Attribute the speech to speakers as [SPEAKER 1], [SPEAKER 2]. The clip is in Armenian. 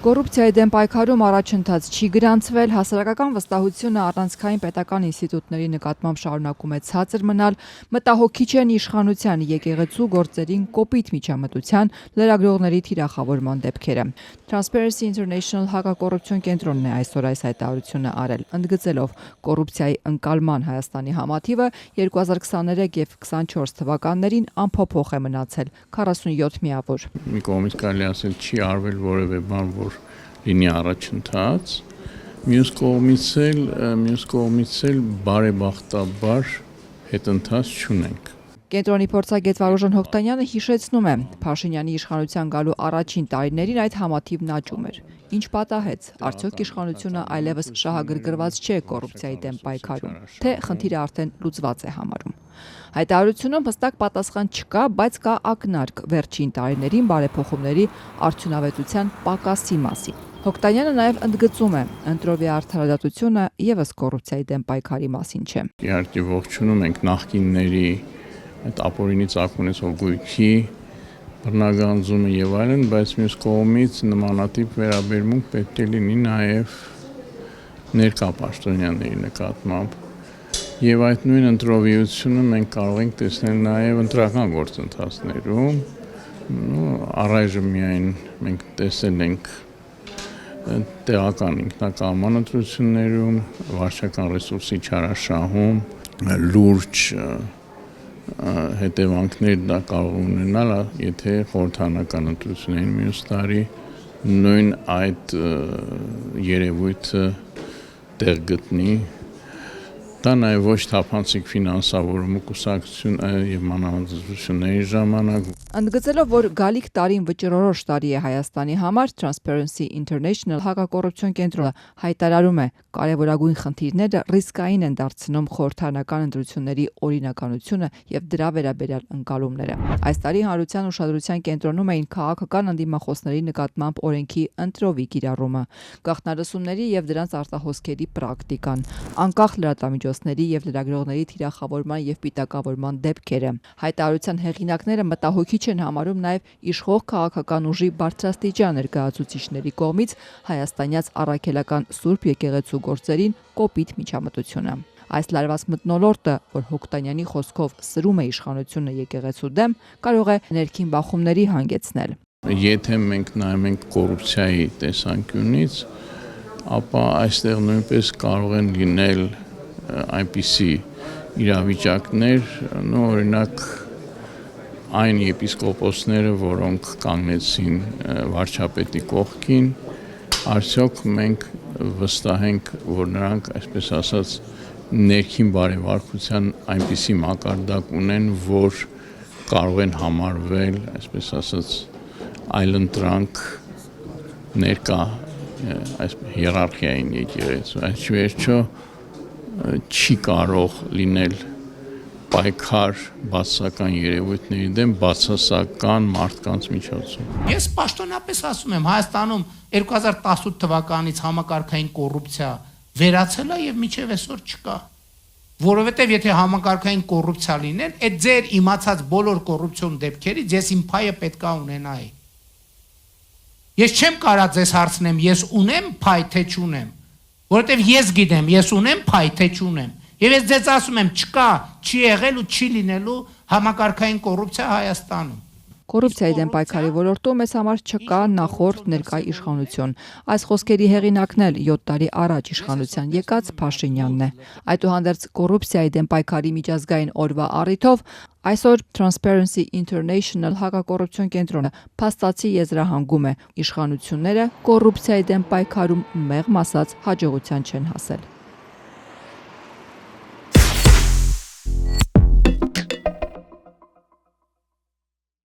[SPEAKER 1] Կոռուպցիայի դեմ պայքարում առաջընթաց չի գրանցվել, հասարակական վստահությունը առանցքային պետական ինստիտուտների նկատմամբ շարունակում է ցածր մնալ, մտահոգիչ են իշխանության եկեղեցու գործերին կոպիտ միջամտության, լրագրողների թիրախավորման դեպքերը։ Transparency International հակակոռուպցիոն կենտրոնն է այսօր այս հայտարարությունը արել, ընդգծելով կոռուպցիայի ընկալման Հայաստանի համաթիվը 2023 եւ 2024 թվականներին անփոփոխ է մնացել 47 միավոր։
[SPEAKER 2] Մի կողմից կարելի ասել չի արվել որևէ բան, որ լինի առաջընթաց, մյուս կողմից էլ բարեբախտաբար հետընթաց չունենք։
[SPEAKER 1] Կենտրոնի փորձագետ Վարուժան Հոկտանյանը հիշեցնում է, Փաշինյանի իշխանության գալու առաջին տարիներին այդ համաթիվն աճում էր։ Ինչ պատահեց, արդյոք իշխանությունը այլևս շահագրգռված չէ կոռուպցիայի դեմ պայքարում, թե խնդիրը արդեն լուծված է համարում։ Հայտարարությունում հստակ պատասխան չկա, բայց կա ակնարկ վերջին տարիներին բարեփոխումների արդյունավետության պակասի մասին։ Հոկտանյանը նաև ընդգծում է, ընտրովի արդարադատությունը եւս կոռուպցիայի դեմ պայքարի մասին չէ։
[SPEAKER 2] Իհարկե ողջունում ենք նախկինների այդ ապօրինի ծագումեցող գույքի բռնագանձումը եւ այլն, բայց մյուս կողմից նմանատիպ վերաբերմունք պետք է լինի նաեւ ներկա պաշտոնյաների նկատմամբ։ Եվ այդ նույն ընտրովիությունը մենք կարող ենք տեսնել նաեւ ընտրական գործընթացներում։ Առայժմ միայն մենք տեսել ենք տեղական ինքնակառավարման ընտրություններում, վարչական ռեսուրսի չարաշահում, լուրջ հետևանքներ դա կարող ունենալ, եթե խորհրդարանական ընտրություններին մյուս տարի նույն այդ երևույթը տեղ գտնի։ Դա նաև ոչ թափանցիկ ֆինանսավորումը կուսակցություն եւ մանավանդ ժամանակ։
[SPEAKER 1] Ընդգծելով, որ գալիք տարին վճռորոշ տարի է Հայաստանի համար, Transparency International հակակոռուպցիոն կենտրոնը հայտարարում է, կարևորագույն խնդիրները ռիսկային են դարձնում խորհրդարանական ընտրությունների օրինականությունը եւ դրա վերաբերյալ ընկալումները։ Այս տարի հանրության ուշադրության կենտրոնում էին քաղաքական ընդդիմախոսների նկատմամբ օրենքի ընտրովի կիրառումը, գաղտնալսումների եւ դրանց արտահոսքերի պրակտիկան, անկախ լրատվամիջոցների եւ լրագրողների թիրախավորման եւ պիտակավորման դեպքերը։ Հայտարարության հեղինակները մտահոգիչ են համարում նաև իշխող քաղաքական ուժի բարձրաստիճան ներկայացուցիչների կողմից հայաստանյաց առաքելական Սուրբ եկեղեցու գործերին կոպիտ միջամտությունը։ Այս լարված մթնոլորտը, որ Հոկտանյանի խոսքով սրում է իշխանությունը եկեղեցու դեմ, կարող է ներքին բախումների հանգեցնել։
[SPEAKER 2] Եթե մենք նայում ենք կոռուպցիայի տեսանկյունից, ապա այստեղ նույնպես կարող են լինել այնպիսի իրավիճակներ, օրինակ այն եպիսկոպոսները, որոնք կանգնեցին վարչապետի կողքին, արդյոք մենք վստահ ենք, որ նրանք, այսպես ասած, ներքին բարեվարկության այնպիսի մակարդակ ունեն, որ կարող են համարվել, այսպես ասած, այլընտրանք ներկա հիերարխիային եկեղեցու, այս վերջո չի կարող լինել պայքար բացասական երևույթների դեմ բացասական մարդկանց միջոցով։
[SPEAKER 3] Ես պաշտոնապես ասում եմ, Հայաստանում 2018 թվականից համակարգային կոռուպցիա վերացել է եւ մինչեւ այսօր չկա։ Որովհետեւ եթե համակարգային կոռուպցիա լիներ, այդ ձեր իմացած բոլոր կոռուպցիոն դեպքերից ես իմ փայը պետքա ունենայի։ Ես չեմ կարա ձեզ հարցնեմ, ես ունեմ փայ թե չունեմ, որովհետեւ ես գիտեմ, ես ունեմ փայ թե չունեմ։ Եվ ես ձեզ ասում եմ, չկա, չի եղել ու չի լինելու համակարգային կոռուպցիա Հայաստանում։
[SPEAKER 1] Կոռուպցիայի դեմ պայքարի ոլորտում մեզ համար չկա նախորդ ներկա իշխանություն։ Այս խոսքերի հեղինակն էլ 7 տարի առաջ իշխանության եկած Փաշինյանն է։ Այդուհանդերձ կոռուպցիայի դեմ պայքարի միջազգային օրվա առիթով այսօր Transparency International հակակոռուպցիոն կենտրոնը փաստացի եզրահանգում է, իշխանությունները կոռուպցիայի դեմ պայքարում մեղմ ասած հաջողության չեն հասել։